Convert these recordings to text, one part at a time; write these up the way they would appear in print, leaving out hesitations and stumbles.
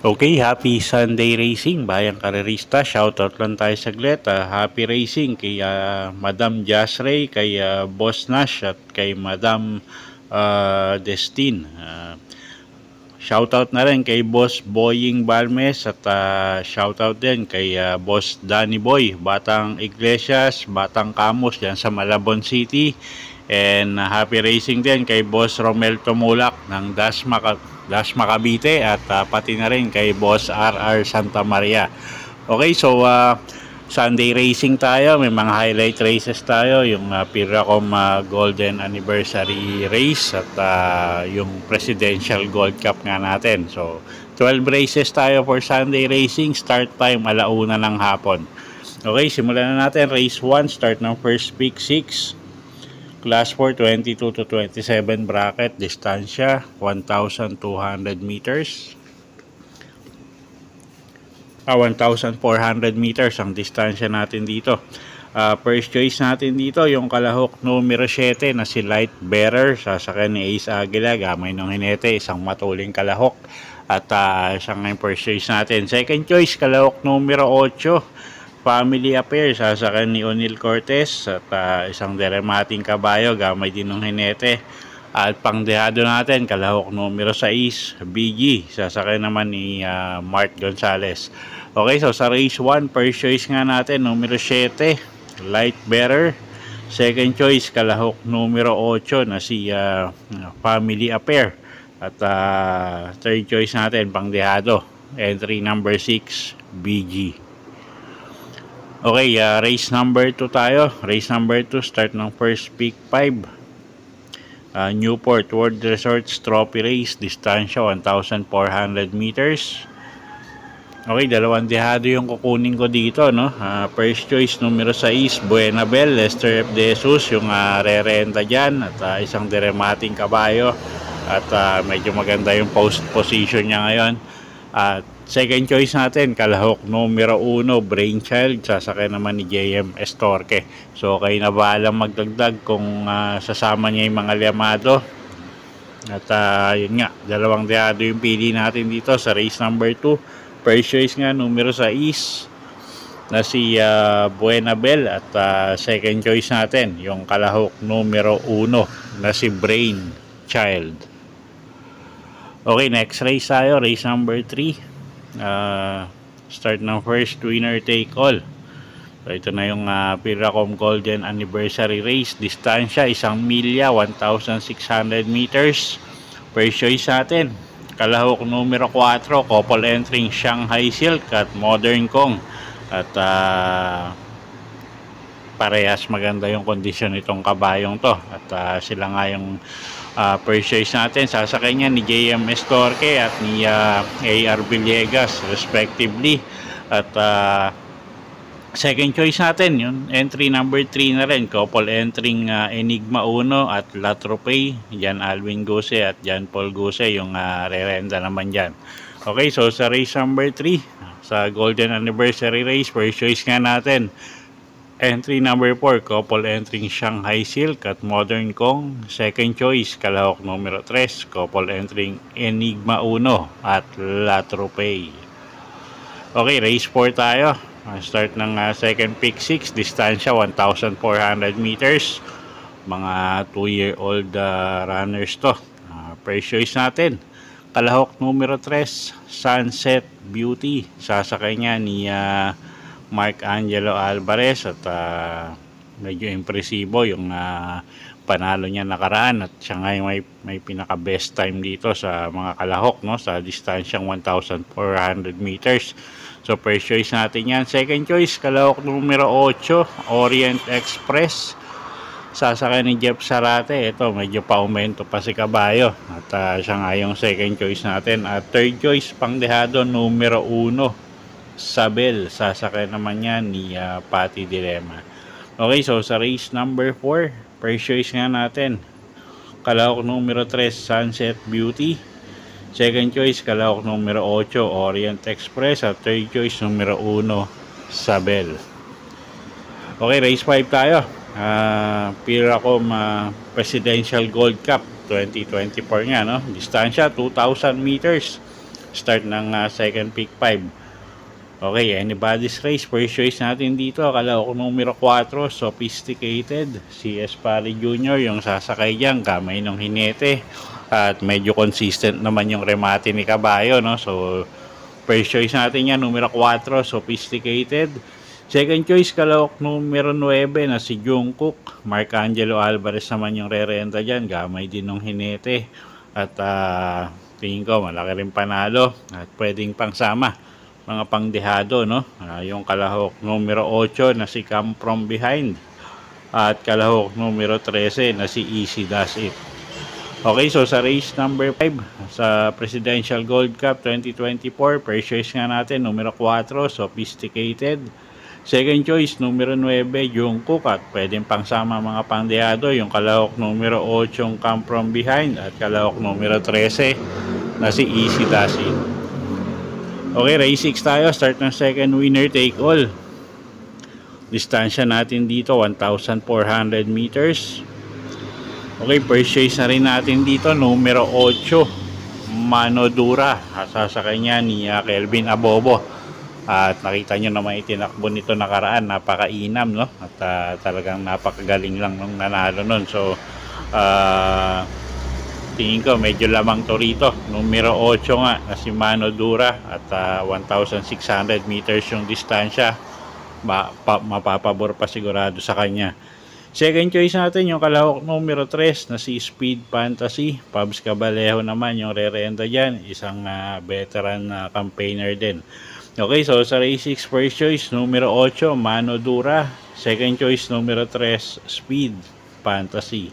Okay, happy Sunday racing, bayang karerista. Shoutout lang tayo saglit. Happy racing kay Madam Jasray, kay Boss Nash at kay Madam Destin. Shoutout na rin kay Boss Boying Balmes at shoutout din kay Boss Danny Boy, Batang Iglesias, Batang Camus dyan sa Malabon City. And happy racing din kay Boss Romel Tumulak ng Dasma Cavite at pati na rin kay Boss RR Santa Maria. Okay, so Sunday racing tayo, may mga highlight races tayo, yung Piracom Golden Anniversary Race at yung Presidential Gold Cup nga natin. So 12 races tayo for Sunday racing, start time 1:00 ng hapon. Okay, simulan na natin. Race 1, start ng first pick 6. Class 4, 22 to 27 bracket, distansya 1,200 meters. 1,400 meters ang distansya natin dito. First choice natin dito, yung kalahok numero 7 na si Light Bearer, sasakyan ni Ace Aguila, gamay ng hinete, isang matuling kalahok. At siya nga yung first choice natin. Second choice, kalahok numero 8, Family Affair, sasakyan ni O'Neil Cortez at isang deremating kabayo, gamay din ng hinete. At pangdehado natin, kalahok numero 6, BG, sasakyan naman ni Mark Gonzalez. Okay, so sa race 1, first choice nga natin, numero 7, Light Bearer. Second choice, kalahok numero 8 na si Family Affair. At third choice natin, pangdehado, entry number 6, BG. Okay, race number 2 tayo. Race number 2, start ng first pick 5. Newport World Resorts Trophy Race, distansya 1,400 meters. Okay, dalawang dehado yung kukunin ko dito, no? First choice numero 6, Buenabel, Lester F. De Jesus, yung re-renta dyan. At isang deremating kabayo. At medyo maganda yung post position niya ngayon. At second choice natin, kalahok numero 1, Brainchild, sasakyan naman ni JM Estorque. So kayo na bahalang magdagdag kung sasama niya yung mga liamado. At yun nga, dalawang dehado yung pili natin dito sa race number 2. First choice nga numero 6 na si Buenabel. At second choice natin, yung kalahok numero 1 na si Brainchild. Okay, next race tayo, race number 3. Start ng first, winner take all. So ito na yung Piracom Golden Anniversary Race, distansya 1 milya, 1,600 meters. First choice natin, kalahok numero 4, couple entering Shanghai Silk at Modern Kong. At parehas maganda yung kondisyon nitong kabayong to. At sila nga yung first choice natin, sasakay niya ni JM Estorque at ni AR Villegas respectively. At second choice natin, yung entry number 3 na rin, couple entering Enigma 1 at La Trope, Jan Alvin Guse at Jan Paul Guse yung re-renta naman dyan. Okay, so sa race number 3, sa Golden Anniversary Race, first choice nga natin, entry number 4, couple entering Shanghai Silk at Modern Kong. Second choice, kalahok numero 3, couple entering Enigma 1 at La Trope. Okay, race 4 tayo. Start ng second pick 6, distansya 1,400 meters. Mga 2-year-old runners to. First choice natin, kalahok numero 3, Sunset Beauty. Sasakay niya ni Mark Angelo Alvarez. At medyo impresibo yung panalo niya nakaraan. At siya nga yung may pinaka best time dito sa mga kalahok, no? Sa distansyang 1,400 meters. So first choice natin yan. Second choice, kalahok numero 8, Orient Express. Sasakay ni Jeff Sarate. Ito, medyo pa-aumento pa si kabayo. At siya nga yung second choice natin. At third choice, pangdehado numero 1, Sabel. Sasakay naman yan ni Patty Dilema. Okay, so sa race number 4, first choice nga natin, kalahok numero 3, Sunset Beauty. Second choice, kalahok numero 8, Orient Express. At third choice, numero 1, Sabel. Okay, race 5 tayo. Piracom Presidential Gold Cup 2024 nga, no? Distansya, 2,000 meters. Start ng second peak 5. Okay, anybody's race. First choice natin dito, kalahok numero 4, Sophisticated. Si Espari Jr. yung sasakay dyan, kamay ng hinete. At medyo consistent naman yung remate ni Kabayo, no? So, first choice natin yan, numero 4, Sophisticated. Second choice, kalahok numero 9 na si Jungkook. Marcangelo Alvarez naman yung re-renta dyan, gamay din ng hinete. At tingin ko, malaki rin panalo. At pwedeng pangsama mga pangdehado, no? Yung kalahok numero 8 na si Come From Behind at kalahok numero 13 na si Easy Does It. Okay, so sa race number 5 sa Presidential Gold Cup 2024, first choice nga natin numero 4, Sophisticated. Second choice numero 9, Jungkook. At pwedeng pangsama mga pangdehado yung kalahok numero 8 Come From Behind at kalahok numero 13 na si Easy Does It. Okay, race 6 tayo. Start ng second, winner take all. Distansya natin dito, 1,400 meters. Okay, first choice na rin natin dito, numero 8, Manodura. Sasakay niya ni Kelvin Abobo. At nakita nyo naman itinakbo nito nakaraan. Napakainam, no? At talagang napakagaling lang nung nanalo nun. So, tingin ko medyo lamang to rito. Numero 8 nga na si Manodura at 1,600 meters yung distansya. Mapapabor pa sigurado sa kanya. Second choice natin yung kalahok numero 3 na si Speed Fantasy. Pabs Cabalejo naman yung re-renta dyan. Isang veteran campaigner din. Okay, so sa race 6, first choice numero 8, Manodura. Second choice numero 3, Speed Fantasy.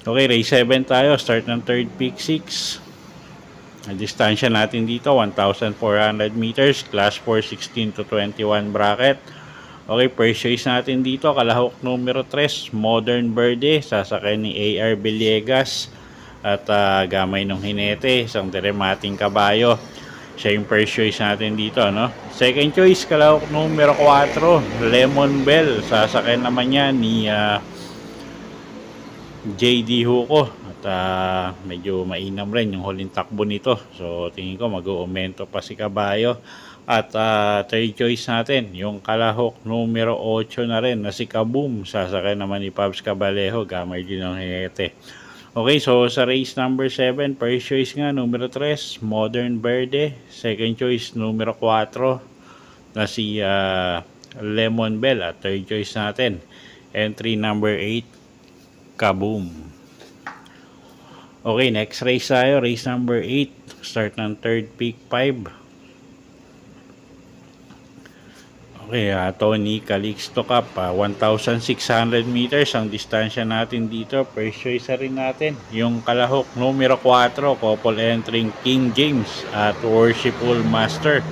Okay, race 7 tayo. Start ng third peak 6. Ang distansya natin dito, 1,400 meters. Class 4, 16 to 21 bracket. Okay, first choice natin dito, kalahok numero 3, Modern Verde. Sasakay ni AR Villegas. At gamay ng hinete, isang deremating kabayo. Siya yung first choice natin dito, no? Second choice, kalahok numero 4, Lemon Bell. Sasakay naman yan ni JD Huko. At medyo mainam rin yung huling takbo nito. So tingin ko mag-uumento pa si Kabayo. At third choice natin yung kalahok numero 8 na rin na si Kaboom. Sasakay naman ni Pabs Cabalejo, gamay din ng hinete. Okay, so sa race number 7, first choice nga numero 3, Modern Verde. Second choice numero 4 na si Lemon Bell. At third choice natin, entry number 8, Kaboom. Okay, next race tayo, race number 8. Start ng third peak 5. Okay, Tony Calixto Cup, 1,600 meters ang distansya natin dito. First choice rin natin yung kalahok numero 4, couple entering King James at Worshipful Master.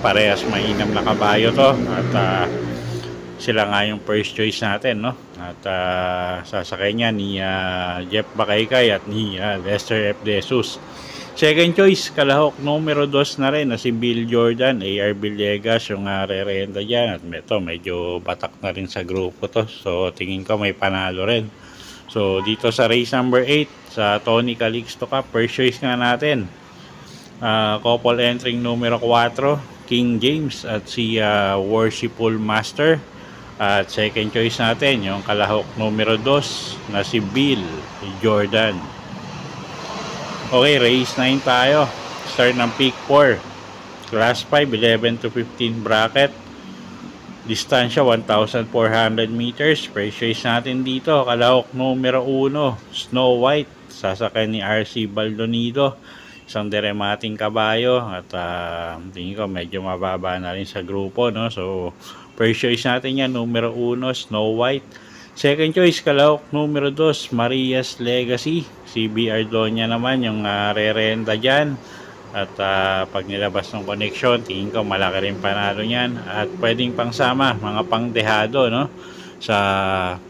Parehas mainam na kabayo to. At sila nga yung first choice natin, no? At sasakay niya ni Jeff Bakaykay at ni Lester F. De Jesus. Second choice, kalahok numero 2 na rin na si Bill Jordan. AR Villegas yung re-renta dyan. At ito, medyo batak na rin sa grupo to. So tingin ko may panalo rin. So dito sa race number 8 sa Tony Calixto Cup, first choice nga natin, couple entering numero 4, King James at si Worshipful Master. At second choice natin yung kalahok numero 2 na si Bill Jordan. Okay, race 9 tayo. Start ng peak 4. Class 5, 11 to 15 bracket. Distansya 1,400 meters. First choice natin dito, kalahok numero 1, Snow White. Sasakay ni RC Baldonido. Isang deremating kabayo. At tingin ko medyo mababa na rin sa grupo, no? So first choice natin yan, numero 1, Snow White. Second choice, kalahok numero 2, Maria's Legacy. CBR Donya naman yung re-renta dyan. At pag nilabas ng connection, tingin ko malaki rin panalo nyan. At pwedeng pangsama, mga pangdehado, no? Sa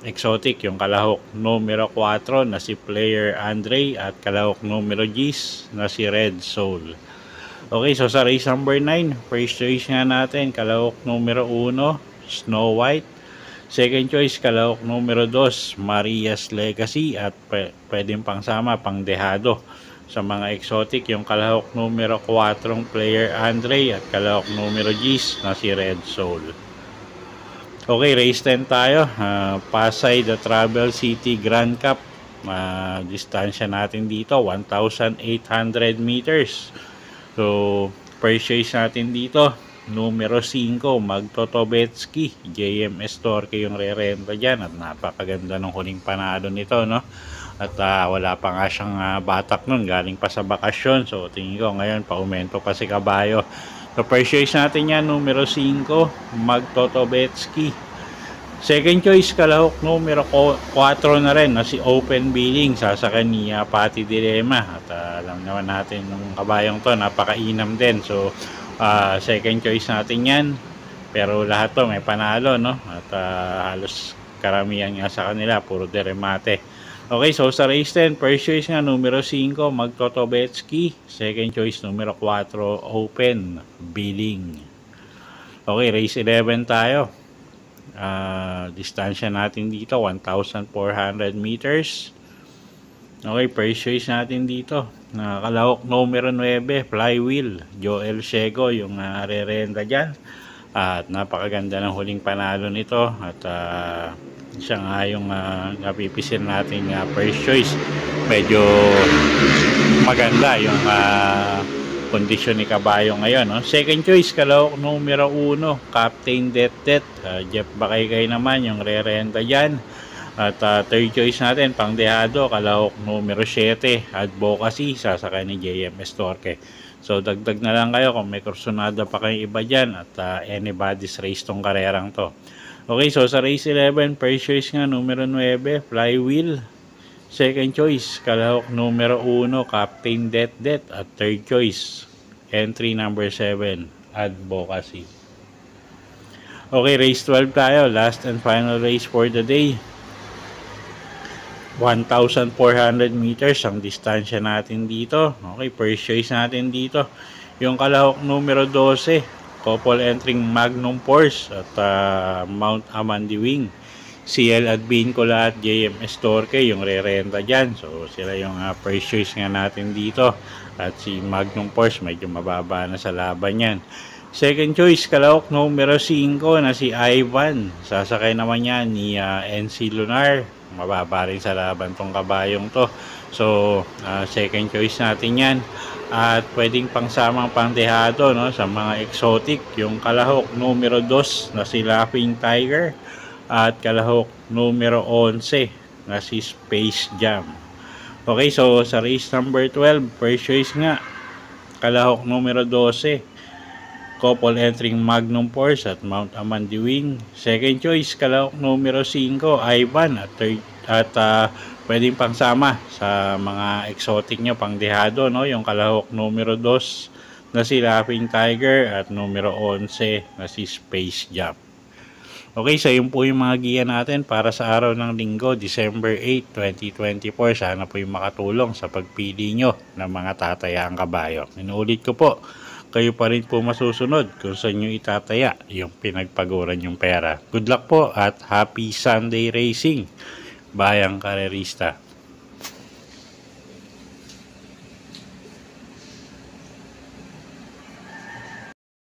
exotic, yung kalahok numero 4 na si Player Andre at kalahok numero 10 na si Red Soul. Okay, so sa race number 9, first choice nga natin, kalahok numero 1, Snow White. Second choice, kalahok numero 2, Maria's Legacy. At pwedeng pangsama, pang dehado. Sa mga exotic, yung kalahok numero 4, Player Andre. At kalahok numero 10 na si Red Soul. Okay, race 10 tayo. Pasay the Travel City Grand Cup. Distansya natin dito, 1,800 meters. So, first choice natin dito, numero 5, Magtotobetsky. JMS Torque yung re-renta dyan. At napakaganda ng huling panalo nito, no? At wala pa nga siyang batak nun. Galing pa sa bakasyon. So, tingin ko ngayon, paumento pa si kabayo. So, first choice natin yan, numero 5, Magtotobetsky. Second choice, kalahok numero 4 na rin na si Open Billing, sasakyan ni Pati Dilema. At alam naman natin ng kabayong to, napakainam din. So second choice natin yan, pero lahat to may panalo, no? At halos karamihan nga sa kanila puro deremate. Okay, so sa race 10, first choice nga numero 5, Magtotobetsky. Second choice numero 4, Open Billing. Okay, race 11 tayo. Distansya natin dito, 1,400 meters. Okay, first choice natin dito, kalahok numero 9, Flywheel. Joel Shego yung re-renta dyan. At napakaganda ng huling panalo nito. At siya nga yung napipisil natin first choice. Medyo maganda yung kondisyon ni kabayo ngayon, no? Second choice, kalahok numero 1, Captain Det. Jeff Bakaykay naman yung re-renta dyan. At third choice natin, pang dehado, kalahok numero 7, Advocacy, sasakay ni JMS Torque. So dagdag na lang kayo kung may kursunada pa kayong iba dyan. At anybody's race tong karerang to. Okay, so sa race 11, first choice nga numero 9, Flywheel. Second choice, kalahok numero 1, Captain Det. At third choice, entry number 7, Advocacy. Okay, race 12 tayo. Last and final race for the day. 1,400 meters ang distansya natin dito. Okay, first choice natin dito, yung kalahok numero 12, couple entering Magnum Force at Mount Amandiwing. CL Advincula at JMS Torque yung re-renta dyan. So sila yung first choice nga natin dito. At si Magnum Force medyo mababa na sa laban yan. Second choice, kalahok numero 5 na si Ivan. Sasakay naman yan ni NC Lunar. Mababa rin sa laban tong kabayong to. So second choice natin yan. At pwedeng pangsamang pangdehado, no, sa mga exotic, yung kalahok numero 2 na si Laughing Tiger. At kalahok numero 11 na si Space Jam. Okay, so sa race number 12, first choice nga, kalahok numero 12, couple entering Magnum Force at Mount Amandiwing. Second choice, kalahok numero 5, Ivan. At pwedeng pangsama sa mga exotic nyo, pang dehado, no, yung kalahok numero 2 na si Laughing Tiger at numero 11 na si Space Jam. Okay, so yun po yung mga giya natin para sa araw ng Linggo, December 8, 2024. Sana po yung makatulong sa pagpili nyo ng mga tatayaang kabayo. Inuulit ko po, kayo pa rin po masusunod kung saan nyo itataya yung pinagpaguran yung pera. Good luck po at happy Sunday racing, bayang karerista.